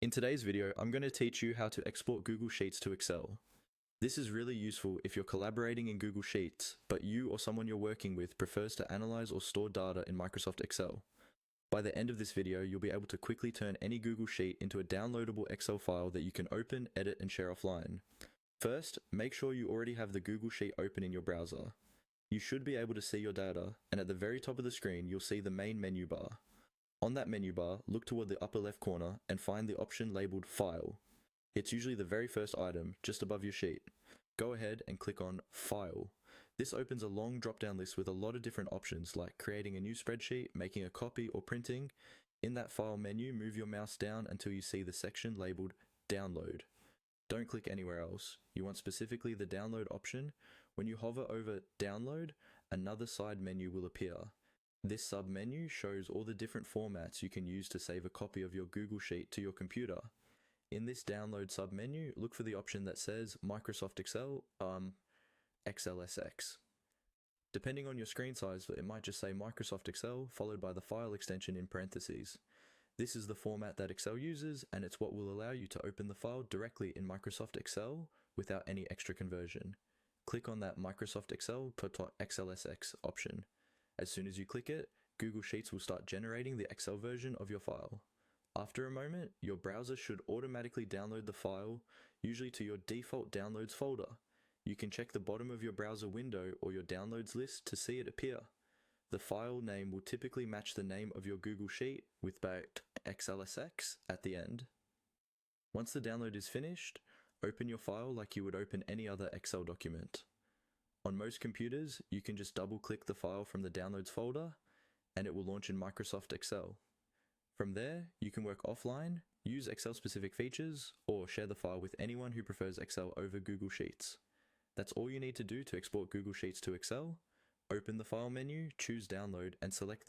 In today's video, I'm going to teach you how to export Google Sheets to Excel. This is really useful if you're collaborating in Google Sheets, but you or someone you're working with prefers to analyze or store data in Microsoft Excel. By the end of this video, you'll be able to quickly turn any Google Sheet into a downloadable Excel file that you can open, edit, and share offline. First, make sure you already have the Google Sheet open in your browser. You should be able to see your data, and at the very top of the screen, you'll see the main menu bar. On that menu bar, look toward the upper left corner and find the option labeled File. It's usually the very first item, just above your sheet. Go ahead and click on File. This opens a long drop-down list with a lot of different options like creating a new spreadsheet, making a copy, or printing. In that File menu, move your mouse down until you see the section labeled Download. Don't click anywhere else. You want specifically the download option. When you hover over Download, another side menu will appear. This sub-menu shows all the different formats you can use to save a copy of your Google Sheet to your computer. In this download sub-menu, look for the option that says Microsoft Excel, XLSX. Depending on your screen size, it might just say Microsoft Excel followed by the file extension in parentheses. This is the format that Excel uses, and it's what will allow you to open the file directly in Microsoft Excel without any extra conversion. Click on that Microsoft Excel XLSX option. As soon as you click it, Google Sheets will start generating the Excel version of your file. After a moment, your browser should automatically download the file, usually to your default downloads folder. You can check the bottom of your browser window or your downloads list to see it appear. The file name will typically match the name of your Google Sheet with .xlsx at the end. Once the download is finished, open your file like you would open any other Excel document. On most computers, you can just double-click the file from the Downloads folder, and it will launch in Microsoft Excel. From there, you can work offline, use Excel-specific features, or share the file with anyone who prefers Excel over Google Sheets. That's all you need to do to export Google Sheets to Excel. Open the File menu, choose Download, and select the